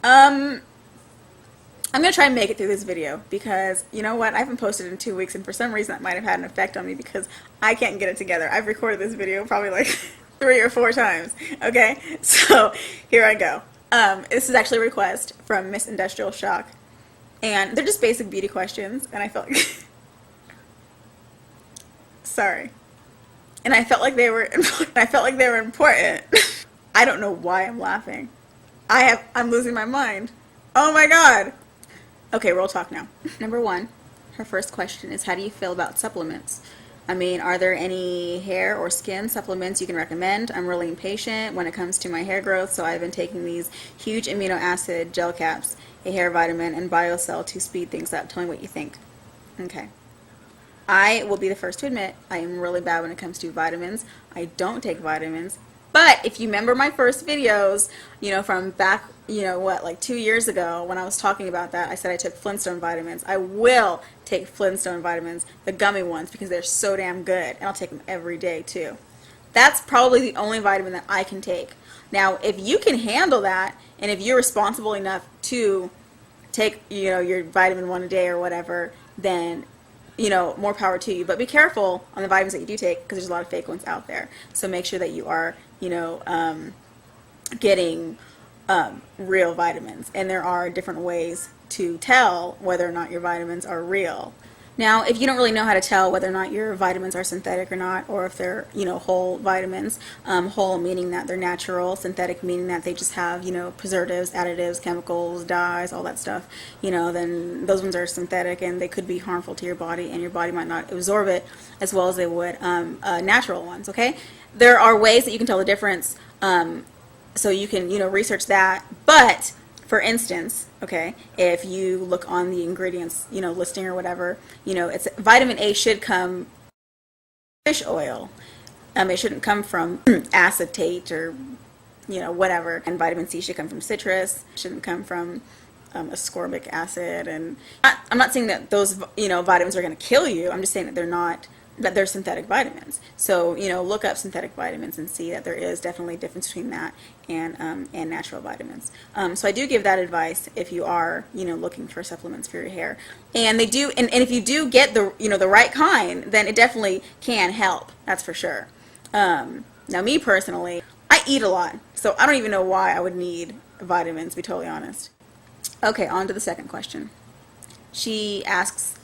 Um, I'm going to try and make it through this video because, you know what, I haven't posted in 2 weeks, and for some reason that might have had an effect on me because I can't get it together. I've recorded this video probably like 3 or 4 times, okay? So, here I go. This is actually a request from Miss Industrial Shock, and they're just basic beauty questions, and I felt like... Sorry. And I felt like they were important. I don't know why I'm laughing. I'm losing my mind. Oh my god. Okay, real talk now. Number 1, her first question is, how do you feel about supplements? I mean, are there any hair or skin supplements you can recommend? I'm really impatient when it comes to my hair growth, so I've been taking these huge amino acid gel caps, a hair vitamin, and BioCell to speed things up. Tell me what you think. Okay. I will be the first to admit I am really bad when it comes to vitamins. I don't take vitamins. But if you remember my first videos, from back, like 2 years ago when I was talking about that, I said I took Flintstone vitamins. I will take Flintstone vitamins, the gummy ones, because they're so damn good. And I'll take them every day too. That's probably the only vitamin that I can take. Now, if you can handle that, and if you're responsible enough to take, your vitamin 1 a day or whatever, then more power to you. But be careful on the vitamins that you do take because there's a lot of fake ones out there. So make sure that you are, getting real vitamins. And there are different ways to tell whether or not your vitamins are real. Now, if you don't really know how to tell whether or not your vitamins are synthetic or not, or if they're, whole vitamins, whole meaning that they're natural, synthetic meaning that they just have, preservatives, additives, chemicals, dyes, all that stuff, then those ones are synthetic and they could be harmful to your body, and your body might not absorb it as well as they would natural ones, okay? There are ways that you can tell the difference, so you can, research that, but... For instance, okay, if you look on the ingredients, listing or whatever, it's vitamin A should come from fish oil. It shouldn't come from acetate or, whatever. And vitamin C should come from citrus. It shouldn't come from ascorbic acid. And I'm not saying that those, vitamins are going to kill you. I'm just saying that they're synthetic vitamins. So, look up synthetic vitamins and see that there is definitely a difference between that and natural vitamins. So I do give that advice if you are, looking for supplements for your hair. And they do, and if you do get the, the right kind, then it definitely can help. That's for sure. Now, me personally, I eat a lot, so I don't even know why I would need vitamins, to be totally honest. Okay, on to the second question. She asks,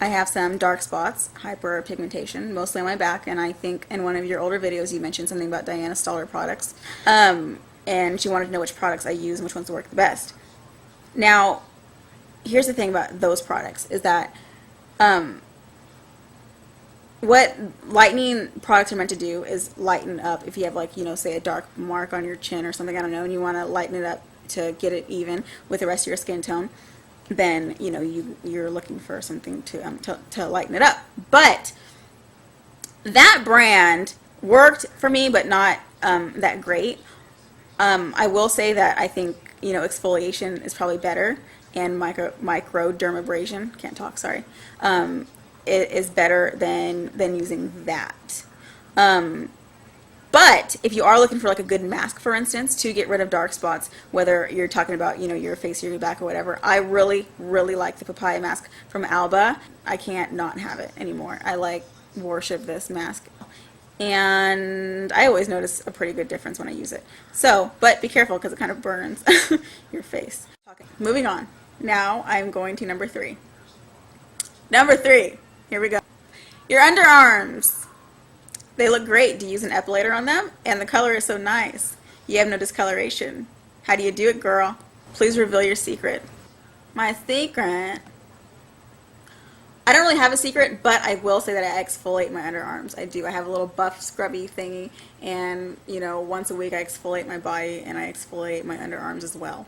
I have some dark spots, hyperpigmentation, mostly on my back, and I think in one of your older videos you mentioned something about Diana Stoller products, and she wanted to know which products I use and which ones work the best. Now, here's the thing about those products, is that what lightening products are meant to do is lighten up if you have, like, say a dark mark on your chin or something, I don't know, and you want to lighten it up to get it even with the rest of your skin tone. Then you're looking for something to lighten it up. But that brand worked for me, but not that great. I will say that I think exfoliation is probably better, and microdermabrasion, can't talk, sorry, it is better than using that. But if you are looking for like a good mask, for instance, to get rid of dark spots, whether you're talking about, your face or your back or whatever, I really, really like the papaya mask from Alba. I can't not have it anymore. I worship this mask. And I always notice a pretty good difference when I use it. So, but be careful because it kind of burns your face. Okay, moving on. Now I'm going to number 3. Number 3. Here we go. Your underarms. They look great. Do you use an epilator on them? And the color is so nice. You have no discoloration. How do you do it, girl? Please reveal your secret. My secret? I don't really have a secret, but I will say that I exfoliate my underarms. I do. I have a little buff scrubby thingy, and, once a week I exfoliate my body, and I exfoliate my underarms as well.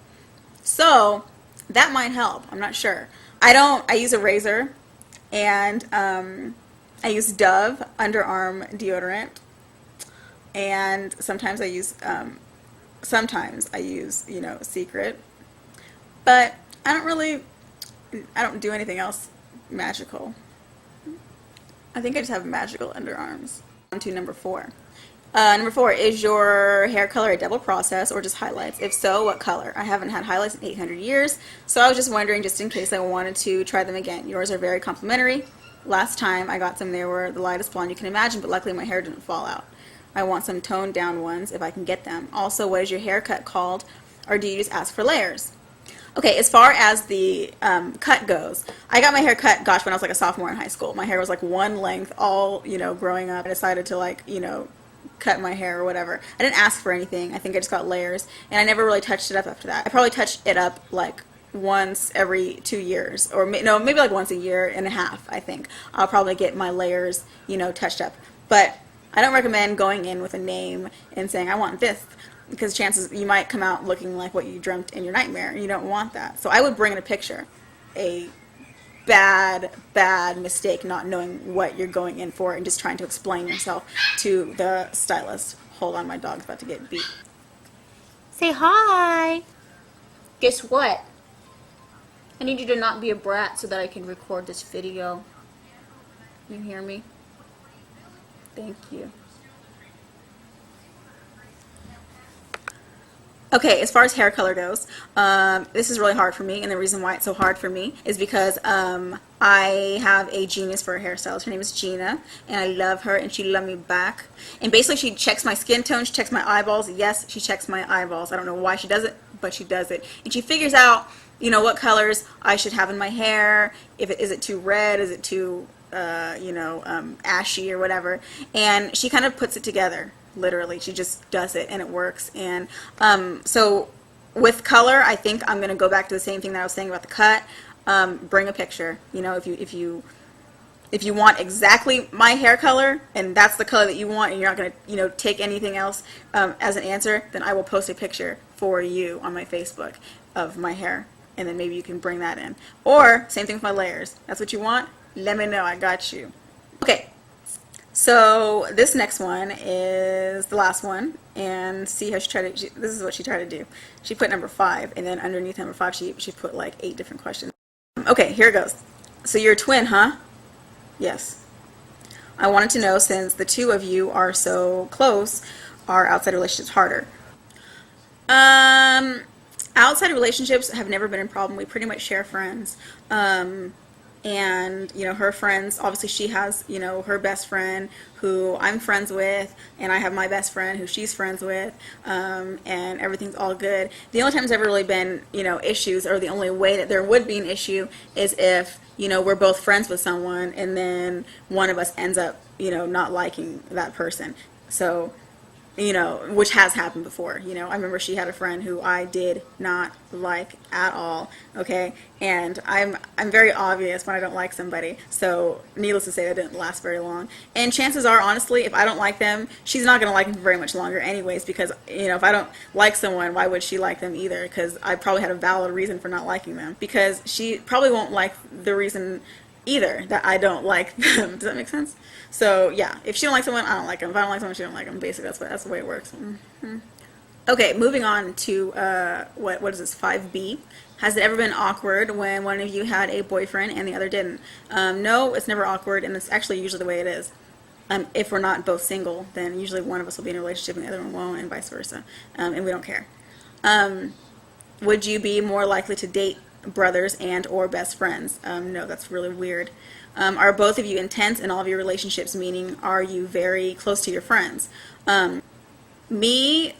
So, that might help. I'm not sure. I use a razor, and, I use Dove underarm deodorant, and sometimes I use, Secret, but I don't do anything else magical. I think I just have magical underarms. On to number 4. Number 4, is your hair color a double process or just highlights? If so, what color? I haven't had highlights in 800 years, so I was just wondering, just in case I wanted to try them again. Yours are very complimentary. Last time I got some, they were the lightest blonde you can imagine, but luckily my hair didn't fall out. I want some toned down ones if I can get them. Also, what is your haircut called, or do you just ask for layers? Okay, as far as the cut goes, I got my hair cut, gosh, when I was like a sophomore in high school. My hair was like one length all, growing up. I decided to like, cut my hair or whatever. I didn't ask for anything. I think I just got layers, and I never really touched it up after that. I probably touched it up like once every 2 years, or no, maybe like once a year and a half. I think I'll probably get my layers, touched up. But I don't recommend going in with a name and saying I want this, because chances you might come out looking like what you dreamt in your nightmare, and you don't want that. So I would bring in a picture. A bad mistake not knowing what you're going in for and just trying to explain yourself to the stylist. Hold on, my dog's about to get beat. Say hi. Guess what? I need you to not be a brat so that I can record this video. You hear me? Thank you. Okay, as far as hair color goes, this is really hard for me, and the reason why it's so hard for me is because I have a genius for a hairstylist. Her name is Gina, and I love her, and she loved me back. And basically, she checks my skin tone, she checks my eyeballs. Yes, she checks my eyeballs. I don't know why she does it, but she does it. And she figures out, what colors I should have in my hair. Is it too red? Is it too, ashy or whatever? And she kind of puts it together. Literally, she just does it, and it works. And so with color, I think I'm going to go back to the same thing that I was saying about the cut. Bring a picture. If you want exactly my hair color, and that's the color that you want, and you're not going to take anything else as an answer, then I will post a picture for you on my Facebook of my hair, and then maybe you can bring that in. Or same thing with my layers. That's what you want? Let me know. I got you. Okay. So this next one is the last one, and see how this is what she tried to do. She put number 5, and then underneath number 5 she put like 8 different questions. Okay, here it goes. So you're a twin, huh? Yes. I wanted to know, since the two of you are so close, are outside relationships harder? Outside relationships have never been a problem. We pretty much share friends. And her friends, obviously she has her best friend who I'm friends with, and I have my best friend who she's friends with, and everything's all good. The only time there's ever really been issues, or the only way that there would be an issue, is if we're both friends with someone and then one of us ends up not liking that person. So which has happened before. I remember she had a friend who I did not like at all, okay? And I'm very obvious when I don't like somebody, so needless to say, that didn't last very long. And chances are, honestly, if I don't like them, she's not going to like them for very much longer anyways, because, if I don't like someone, why would she like them either? Because I probably had a valid reason for not liking them, because she probably won't like the reason either that I don't like them. Does that make sense? So yeah, if she don't like someone, I don't like them. If I don't like someone, she don't like them. Basically, that's the way it works. Okay, moving on to what is this, 5B? Has it ever been awkward when one of you had a boyfriend and the other didn't? No, it's never awkward, and it's actually usually the way it is. If we're not both single, then usually one of us will be in a relationship and the other one won't, and vice versa, and we don't care. Would you be more likely to date brothers and or best friends? No, that's really weird. Are both of you intense in all of your relationships, meaning are you very close to your friends? For me,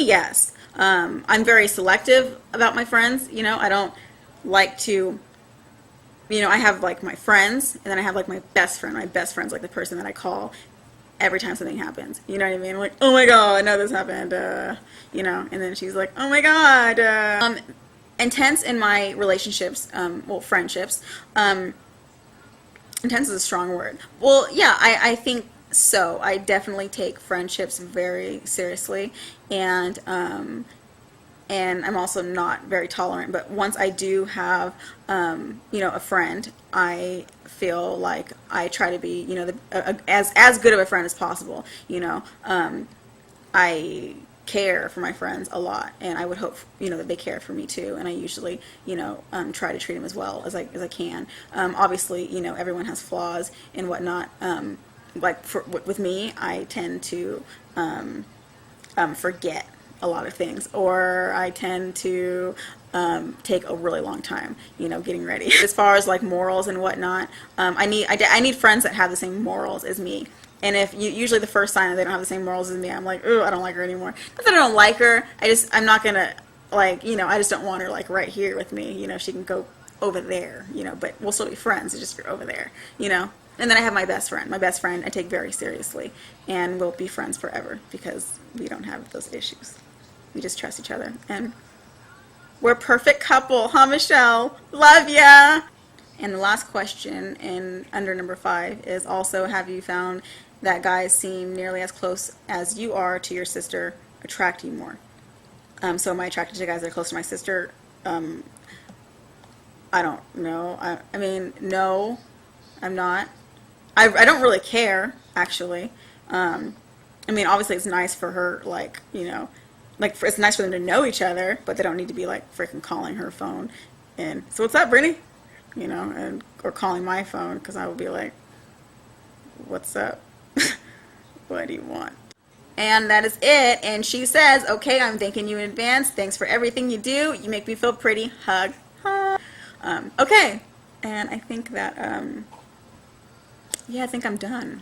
yes. I'm very selective about my friends. I don't like to, I have like my friends, and then I have like my best friend. My best friend's like the person that I call every time something happens. You know what I mean? I'm like, oh my god, I know this happened, and then she's like, oh my god. Intense in my relationships, friendships. Intense is a strong word. Well, yeah, I think so. I definitely take friendships very seriously, and I'm also not very tolerant. But once I do have, a friend, I feel like I try to be, as good of a friend as possible. I care for my friends a lot, and I would hope that they care for me too, and I usually try to treat them as well as I can. Obviously everyone has flaws and whatnot, like with me, I tend to forget a lot of things, or I tend to take a really long time, getting ready. As far as like morals and whatnot, I need friends that have the same morals as me. And if usually the first sign that they don't have the same morals as me, I'm like, ooh, I don't like her anymore. Not that I don't like her, I'm not gonna like, I just don't want her like right here with me. She can go over there, but we'll still be friends. It's just you're over there, And then I have my best friend. My best friend I take very seriously, and we'll be friends forever because we don't have those issues. We just trust each other, and we're a perfect couple, huh, Michelle? Love ya! And the last question, in under number 5, is also, have you found that guys seem nearly as close as you are to your sister attract you more? So am I attracted to guys that are close to my sister? I don't know. I mean, no, I'm not. I don't really care, actually. I mean, obviously it's nice for her, like, it's nice for them to know each other, but they don't need to be, like, freaking calling her phone. And, so what's up, Brittany? Or calling my phone, because I would be like, what's up? What do you want? And that is it. And she says, okay, I'm thanking you in advance. Thanks for everything you do. You make me feel pretty. Hug. Hug. Okay. And I think that, yeah, I think I'm done.